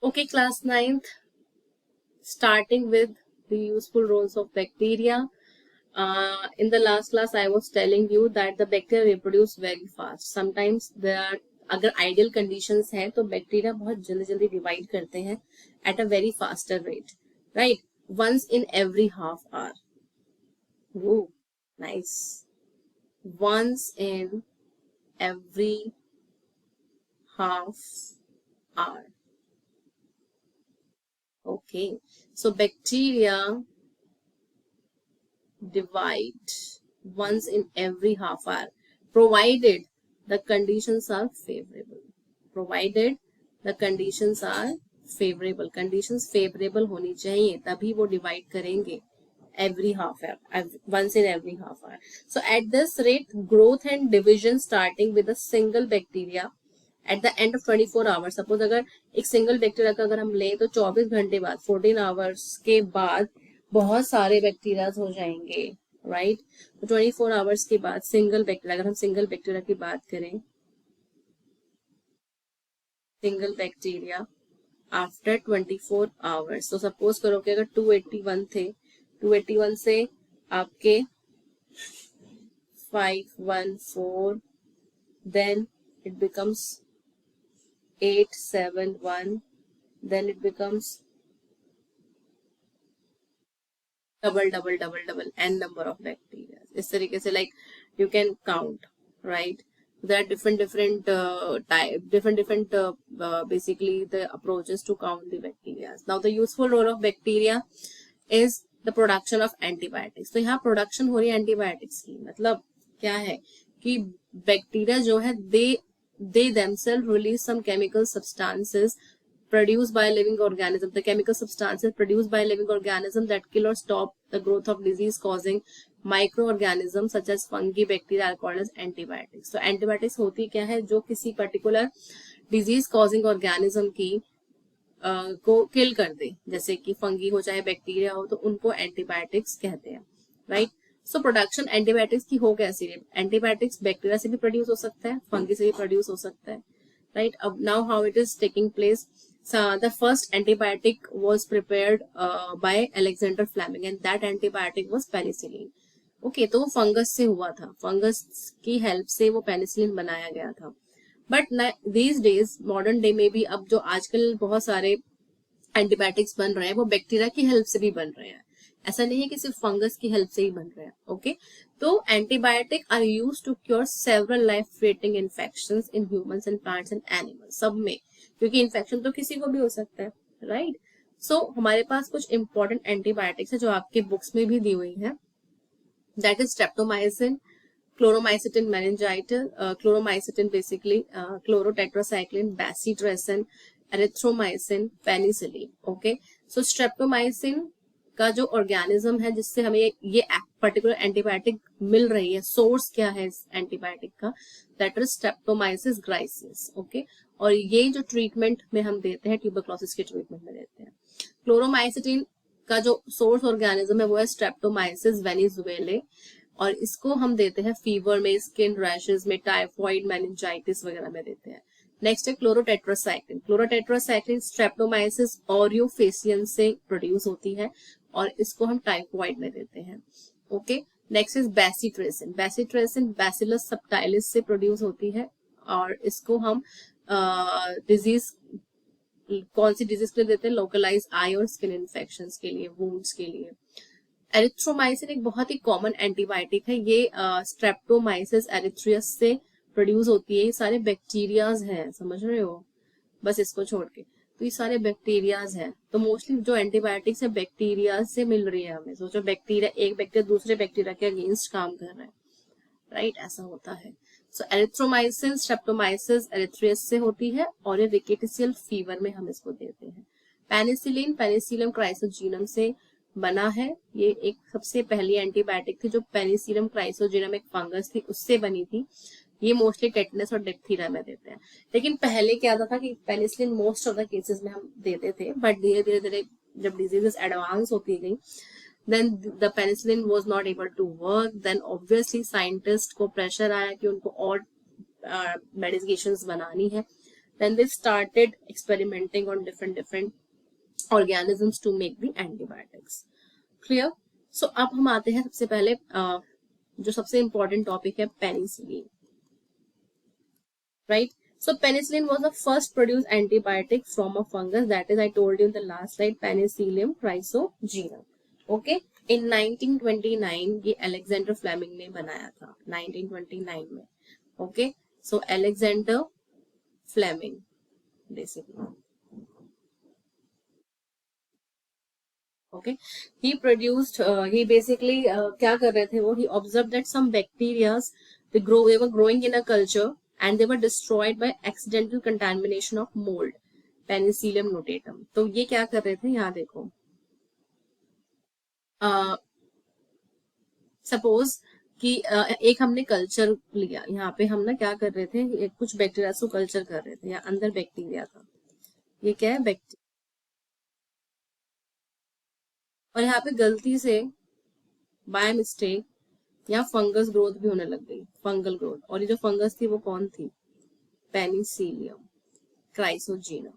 Okay, class 9th, starting with the useful roles of bacteria. In the last class, I was telling you that the bacteria reproduce very fast. Sometimes there are, अगर ideal conditions है तो bacteria बहुत जल्दी जल्दी divide करते हैं at a very faster rate, right? Once in every half hour. Whoa, nice. Once in every half hour. Okay, so bacteria divide once in every half hour, provided the conditions are favorable. Provided the conditions are favorable. Conditions favorable होनी चाहिए तभी वो divide करेंगे every half hour, once in every half hour. So at this rate, growth and division starting with a single bacteria at the end of 24 hours. Suppose अगर एक single bacteria का अगर हम लें तो 24 घंटे बाद 14 आवर्स के बाद बहुत सारे बैक्टीरियाज हो जाएंगे, राइट? तो 24 आवर्स के बाद सिंगल बैक्टीरिया, अगर हम सिंगल बैक्टीरिया की बात करें, सिंगल बैक्टीरिया आफ्टर 24 आवर्स, तो सपोज करो कि अगर 281 थे, 281 से आपके 514, then it becomes 871, then it becomes double n number of bacteria. इस तरीके से like you can count, right? There are different basically the approaches to count the bacteria. Now the useful role of bacteria is the production of antibiotics. तो यहाँ production हो रही है antibiotics की, मतलब क्या है कि bacteria जो है they themselves release some chemical substances produced by living organism. The chemical substances produced by living organism that kill or stop the growth of disease causing microorganisms such as fungi, bacteria are called as antibiotics. So antibiotics होती क्या है, जो किसी particular disease causing organism की को kill कर दे, जैसे कि फंगी हो चाहे बैक्टीरिया हो, तो उनको एंटीबायोटिक्स कहते हैं, राइट? सो प्रोडक्शन एंटीबायोटिक्स की हो कैसे? एंटीबायोटिक्स बैक्टीरिया से भी प्रोड्यूस हो सकता है, फंगी से भी प्रोड्यूस हो सकता है, राइट? अब now how it is taking place. The first antibiotic was prepared by Alexander Fleming and that antibiotic was penicillin. Okay, तो वो फंगस से हुआ था, फंगस की हेल्प से वो पेनिसिलिन बनाया गया था. But these days, modern day में भी अब जो आजकल बहुत सारे एंटीबायोटिक्स बन रहे हैं वो बैक्टीरिया की हेल्प से भी बन रहे हैं. ऐसा नहीं है कि सिर्फ फंगस की हेल्प से ही बन रहे हैं. ओके, तो antibiotic are use to cure several life threatening infections in humans and plants and animals. सब में, क्योंकि इन्फेक्शन तो किसी को भी हो सकता है, राइट? सो हमारे पास कुछ इंपॉर्टेंट एंटीबायोटिक्स है जो आपके बुक्स में भी दी हुई है. That is streptomycin, chloromycetin meningitis, chloromycetin basically, chlorotetracycline, bacitracin, erythromycin, penicillin. Okay, so streptomycin का जो ऑर्गेनिज्म है जिससे हमें ये पर्टिकुलर एंटीबायोटिक मिल रही है, सोर्स क्या है इस एंटीबायोटिक का, दैट इज स्ट्रेप्टोमाइसिस ग्राइसिस. ओके, और ये जो ट्रीटमेंट में हम देते हैं, ट्यूबरक्लोसिस के ट्रीटमेंट में देते हैं. क्लोरोमाइसिटिन का जो सोर्स ऑर्गेनिज्म है वो है स्ट्रेप्टोमाइसिस वेनिजुएले, और इसको हम देते हैं फीवर में, स्किन रैशेस में, टाइफॉइड, मेनिंजाइटिस वगैरह में देते हैं. नेक्स्ट है क्लोरोटेट्रासाइक्लिन. क्लोरोटेट्रासाइक्लिन स्ट्रेप्टोमाइसिस ऑरियोफेसियन से प्रोड्यूस होती है और इसको हम टाइफॉइड में देते हैं. Okay, next is bacitracin. Bacitracin bacillus subtilis से प्रोड्यूस होती है और इसको हम डिजीज, कौन सी डिजीज के लिए देते हैं? लोकलाइज आई और स्किन इन्फेक्शन के लिए, वुंड्स के लिए. एरिथ्रोमाइसिन एक बहुत ही कॉमन एंटीबायोटिक है. ये स्ट्रेप्टोमाइसिस एरिथ्रियस से प्रोड्यूस होती है. ये सारे बैक्टीरियाज हैं, समझ रहे हो, बस इसको छोड़ के. तो ये सारे बैक्टीरियाज हैं. तो मोस्टली जो एंटीबायोटिक्स है बैक्टीरिया से मिल रही है हमें. सोचो बैक्टीरिया, एक बैक्टीरिया दूसरे बैक्टीरिया के अगेंस्ट काम कर रहा है, राइट? ऐसा होता है. सो एरिथ्रोमाइसिन स्ट्रेप्टोमाइसिस एरिथ्रियस से होती है और ये रिकेटिशियल फीवर में हम इसको देते हैं. पेनिसिलिन पेनिसिलियम क्राइसोजीनम से बना है. ये एक सबसे पहली एंटीबायोटिक थी जो पेनिसिलियम क्राइसोजीनम एक फंगस थी उससे बनी थी. ये मोस्टली टेटनस और डिप्थीरिया में देते हैं. लेकिन पहले क्या था कि penicillin most of the cases में हम देते थे, बट धीरे धीरे जब डिजीजेस एडवांस होती गई, then the penicillin was not able to work. Then obviously scientist को प्रेशर आया कि उनको और मेडिकेशंस बनानी है. then they started experimenting on different organisms to make the antibiotics. Clear? So अब हम आते हैं सबसे पहले जो सबसे important topic है penicillin, right? So penicillin was the first produced antibiotic from a fungus, that is I told you in the last slide, Penicillium chrysogenum. Okay, in 1929 ये Alexander Fleming ने बनाया था 1929 में. Okay, so Alexander Fleming basically. Okay, he produced he basically क्या कर रहे थे वो, he observed that some bacteria they were growing in a culture and they were destroyed by accidental contamination of mold, Penicillium notatum. तो ये क्या कर रहे थे, यहाँ देखो, सपोज कि एक हमने कल्चर लिया, यहाँ पे हम ना क्या कर रहे थे, कुछ बैक्टीरिया को कल्चर कर रहे थे, यहाँ अंदर बैक्टीरिया था, ये क्या है बैक्टीरिया, और यहाँ पे गलती से बाय मिस्टेक यहाँ फंगस ग्रोथ भी होने लग गई, फंगल ग्रोथ, और ये जो फंगस थी वो कौन थी, पेनिसिलियम क्राइसोजेनम,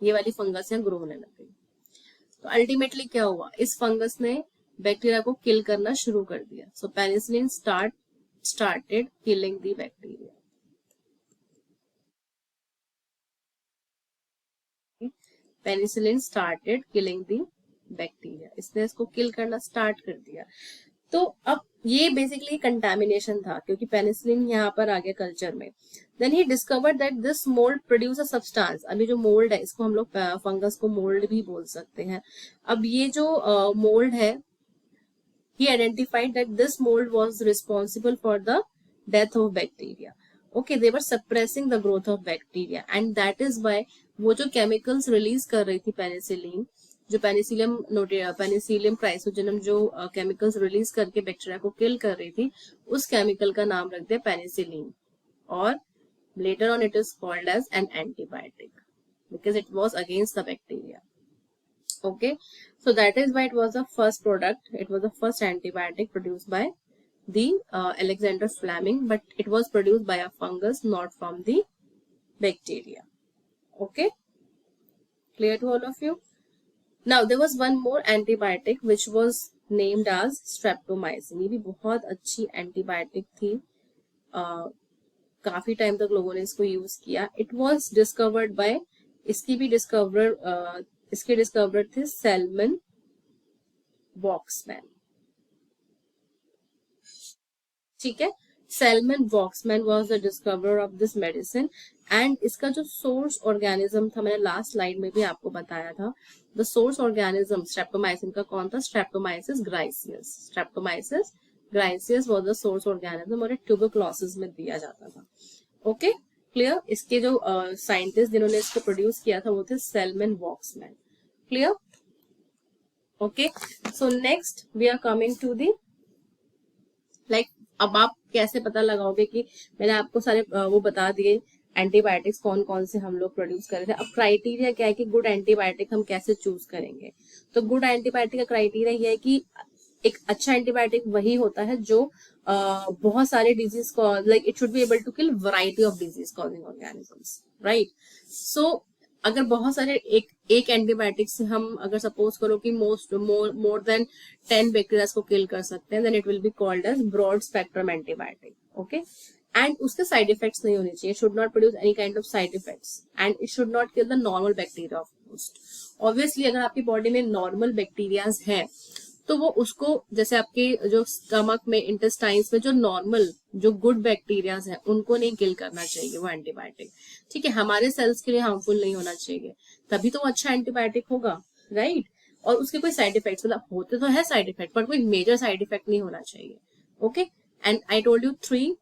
ये वाली फंगस यहाँ ग्रो होने लग गई. तो अल्टीमेटली क्या हुआ, इस फंगस ने बैक्टीरिया को किल करना शुरू कर दिया. So penicillin started killing the bacteria. Penicillin started killing the bacteria, इसने इसको किल करना स्टार्ट कर दिया. तो अब ये बेसिकली कंटामिनेशन था क्योंकि पेनिसिलिन यहाँ पर आ गया कल्चर में. Then he discovered that this mould produce a substance. अभी जो मोल्ड है इसको हम लोग फंगस को मोल्ड भी बोल सकते हैं. अब ये जो मोल्ड है, he identified that this mold was responsible for the death of bacteria. Okay, they were suppressing the growth of bacteria and that is why वो जो chemicals release कर रही थी पेनिसिलिन, जो पेनिसिलियम क्राइसोजेनम जो केमिकल्स रिलीज करके bacteria को kill कर रही थी, उस केमिकल का नाम रख दिया पेनिसिलिन, और later on it is called as an antibiotic because it was against the bacteria. Okay, so that is why it was the first product, it was the first antibiotic produced by the Alexander Fleming, but it was produced by a fungus, not from the bacteria. Okay, clear to all of you? Now there was one more antibiotic which was named as streptomycin. ये भी बहुत अच्छी antibiotic थी, काफी time तक लोगों ने इसको यूज किया. इट वॉज डिस्कवर्ड बाय, इसके डिस्कवर थे सैल्मन वॉक्समैन. ठीक है, salmon Voxman was the discoverer of this medicine. And इसका जो सोर्स ऑर्गेनिज्म था, मैंने लास्ट स्लाइड में भी आपको बताया था, द सोर्स ऑर्गेनिज्म स्ट्रेप्टोमाइसिन का कौन था, streptomyces griseus. Streptomyces griseus was the source organism और ट्यूबरक्लोसिस में दिया जाता था. Okay, clear? इसके जो साइंटिस्ट जिन्होंने इसको प्रोड्यूस किया था वो थे Selman Waksman. Clear? Okay, so next we are coming to the, like अब आप कैसे पता लगाओगे कि मैंने आपको सारे वो बता दिए एंटीबायोटिक्स कौन कौन से हम लोग प्रोड्यूस कर रहे थे. अब क्राइटेरिया क्या है कि गुड एंटीबायोटिक हम कैसे चूज करेंगे. तो गुड एंटीबायोटिक का क्राइटेरिया ये है कि एक अच्छा एंटीबायोटिक वही होता है जो बहुत सारे डिजीज को, like it should be able to kill variety of disease causing organisms, right. So अगर बहुत सारे एक एंटीबायोटिक से हम अगर सपोज करो कि मोर देन 10 बैक्टीरिया को किल कर सकते हैं, then it will be called as broad spectrum antibiotic. Okay, and उसके साइड इफेक्ट्स नहीं होने चाहिए, should not produce any kind of side effects, and it should not kill the normal bacteria of host. Obviously अगर आपकी body में normal bacterias हैं तो वो उसको, जैसे आपके जो स्टमक में, इंटेस्टाइन्स में जो नॉर्मल जो गुड बैक्टीरियाज हैं उनको नहीं किल करना चाहिए वो एंटीबायोटिक. ठीक है, हमारे सेल्स के लिए हार्मफुल नहीं होना चाहिए, तभी तो वो अच्छा एंटीबायोटिक होगा, राइट. और उसके कोई साइड इफेक्ट्स, मतलब होते तो है साइड इफेक्ट, पर कोई मेजर साइड इफेक्ट नहीं होना चाहिए. Okay, and I told you 3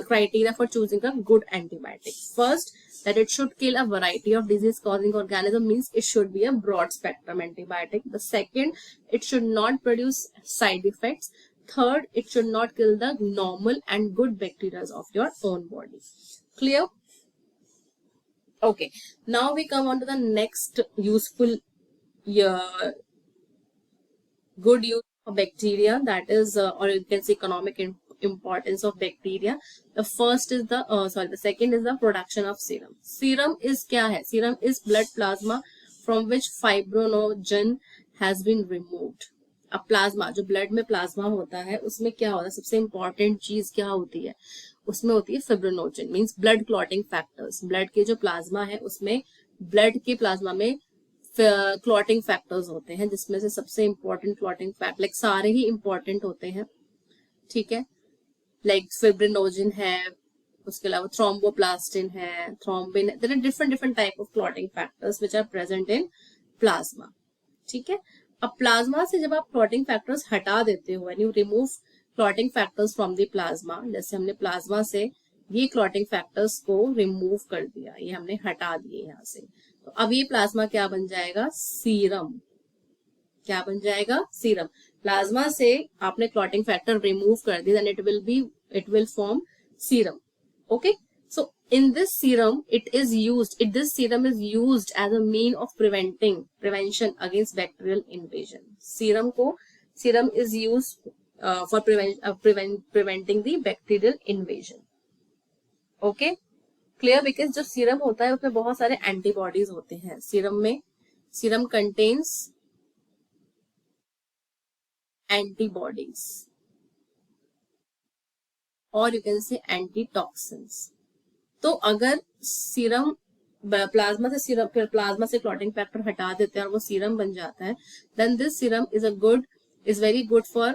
criteria for choosing a good antibiotic. First, that it should kill a variety of disease causing organism, means it should be a broad spectrum antibiotic. The second, it should not produce side effects. Third, it should not kill the normal and good bacteria of your own body. Clear? Okay, now we come on to the next useful good use of bacteria, that is or you can say importance of bacteria. The second is the production of serum. Serum is क्या है? Serum is blood plasma from which fibrinogen has been removed. अब plasma, जो blood में plasma होता है, उसमें क्या होता है? सबसे इंपॉर्टेंट चीज क्या होती है? उसमें होती है fibrinogen, means blood clotting factors. Blood के जो प्लाज्मा है उसमें, ब्लड के प्लाज्मा में क्लॉटिंग फैक्टर्स होते हैं, जिसमें से सबसे इंपॉर्टेंट क्लॉटिंग फैक्टर, लाइक सारे ही इंपॉर्टेंट होते हैं, ठीक है, लाइक फिब्रिनोजन है, उसके अलावा थ्रोम्बोप्लास्टिन है, थ्रोम्बिन है. There are different different type of clotting factors which are present in plasma. ठीक है. अब प्लाज्मा से जब आप क्लॉटिंग फैक्टर्स हटा देते हो, when you remove clotting factors from the plasma, जैसे हमने प्लाज्मा से ये क्लॉटिंग फैक्टर्स को रिमूव कर दिया, ये हमने हटा दिए यहाँ से, तो अब ये प्लाज्मा क्या बन जाएगा? सीरम. क्या बन जाएगा? सीरम. प्लाज्मा से आपने क्लॉटिंग फैक्टर रिमूव कर दिया, then it will form serum. Okay. So in this serum, this serum is used as a mean of prevention against bacterial invasion. Serum is used for preventing the bacterial invasion. Okay, clear? Because जो serum होता है उसमें बहुत सारे antibodies होते हैं. Serum contains antibodies और you can say antitoxins. तो अगर सीरम प्लाज्मा से क्लॉटिंग फैक्टर हटा देते हैं और वो सीरम बन जाता है, then this serum is very good for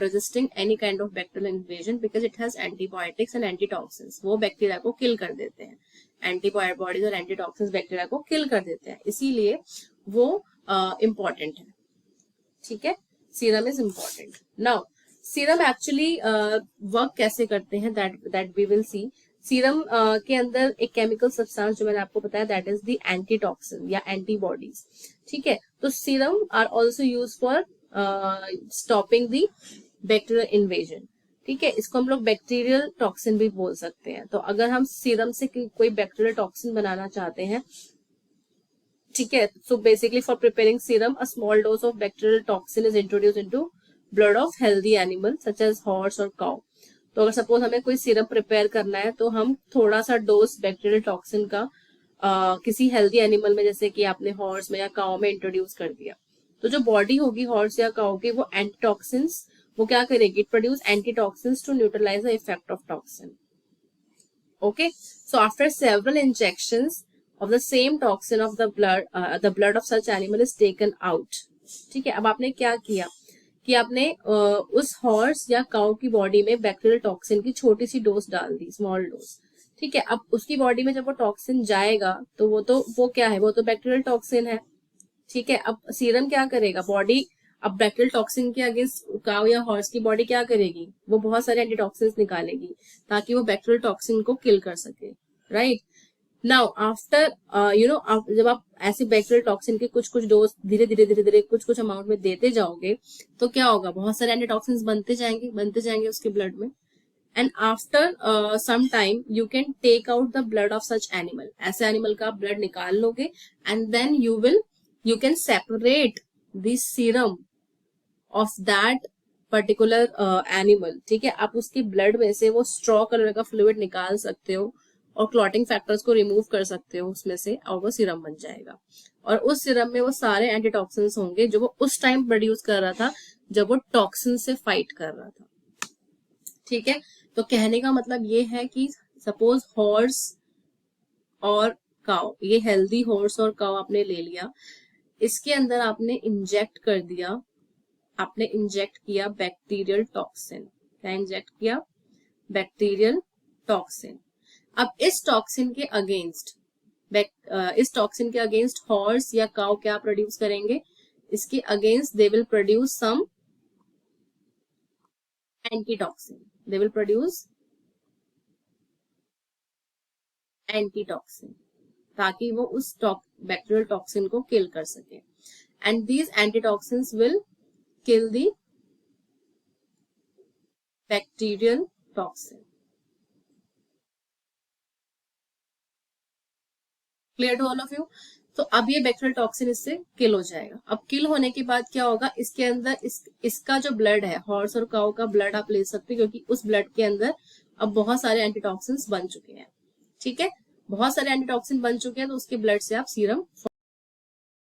resisting any kind of bacterial invasion because it has antibiotics and antitoxins. वो बैक्टीरिया को किल कर देते हैं. एंटीबॉडीज और एंटीटॉक्सिन्स बैक्टीरिया को किल कर देते हैं, इसीलिए वो इम्पोर्टेंट है. ठीक है. Serum is important. Now serum actually work कैसे करते हैं, that we will see. Serum के अंदर एक केमिकल सब्सटेंस जो मैंने आपको बताया, दैट इज द एंटीटॉक्सिन या एंटीबॉडीज. ठीक है. तो serum are also use for stopping the bacterial invasion. ठीक है. इसको हम लोग बैक्टीरियल टॉक्सिन भी बोल सकते हैं. तो अगर हम सीरम से कोई बैक्टीरियल टॉक्सिन बनाना चाहते हैं, ठीक है, so basically for preparing serum, a small dose of bacterial toxin is introduce into blood of healthy animal such as horse और काउ. तो अगर सपोज हमें कोई सीरम प्रिपेयर करना है, तो हम थोड़ा सा डोज बैक्टीरियल टॉक्सिन का किसी हेल्दी एनिमल में, जैसे कि आपने हॉर्स में या काउ में इंट्रोड्यूस कर दिया, तो जो बॉडी होगी हॉर्स या काउ की, वो एंटीटॉक्सिन्स वो क्या करेगी? Produce antitoxins to neutralise the effect of toxin. Okay. So after several injections of the same toxin of the blood of such animal is taken out. ठीक है. अब आपने क्या किया कि आपने उस हॉर्स या काउ की बॉडी में बैक्टीरियल टॉक्सिन की छोटी सी डोज डाल दी, स्मॉल डोज. ठीक है. अब उसकी बॉडी में जब वो टॉक्सिन जाएगा, तो वो क्या है? वो तो बैक्टीरियल टॉक्सिन है. ठीक है. अब सीरम क्या करेगा? बॉडी अब बैक्टीरियल टॉक्सिन के अगेंस्ट काउ या हॉर्स की बॉडी क्या करेगी? वो बहुत सारे एंटीटॉक्सिन्स निकालेगी ताकि वो बैक्टीरियल टॉक्सिन को किल कर सके. राइट. नाउ आफ्टर जब आप ऐसे बैक्टीरियल टॉक्सिन के कुछ डोज धीरे धीरे कुछ अमाउंट में देते जाओगे, तो क्या होगा? बहुत सारे एंटीटॉक्सिन्स बनते जाएंगे उसके ब्लड में. And after some time you can take out the blood of such animal. ऐसे एनिमल का आप ब्लड निकाल लोगे, and then you can separate the serum of that particular animal. ठीक है. आप उसके ब्लड में से वो स्ट्रॉ कलर का फ्लूइड निकाल सकते हो और क्लॉटिंग फैक्टर्स को रिमूव कर सकते हो उसमें से, और वो सीरम बन जाएगा. और उस सीरम में वो सारे एंटीटॉक्सिन्स होंगे जो वो उस टाइम प्रोड्यूस कर रहा था जब वो टॉक्सिन से फाइट कर रहा था. ठीक है. तो कहने का मतलब ये है कि सपोज हॉर्स और काउ, ये हेल्दी हॉर्स और काउ आपने ले लिया, इसके अंदर आपने इंजेक्ट किया बैक्टीरियल टॉक्सिन. क्या इंजेक्ट किया? Bacterial toxin. अब इस टॉक्सिन के अगेंस्ट हॉर्स या काउ क्या प्रोड्यूस करेंगे? इसके against they will produce some antitoxin. ताकि वो उस बैक्टीरियल टॉक्सिन को किल कर सके. And these antitoxins will kill the bacterial toxin. Clear to all of you? तो अब ये बैक्टीरियल टॉक्सिन इससे किल हो जाएगा। अब किल होने के बाद क्या होगा, इसके अंदर इसका जो ब्लड है, हॉर्स और काऊ का ब्लड आप ले सकते हो, क्योंकि उस ब्लड के अंदर अब बहुत सारे एंटीटॉक्सिन्स बन चुके हैं। ठीक है, बहुत सारे एंटीटॉक्सिन बन चुके हैं, तो उसके ब्लड से आप सीरम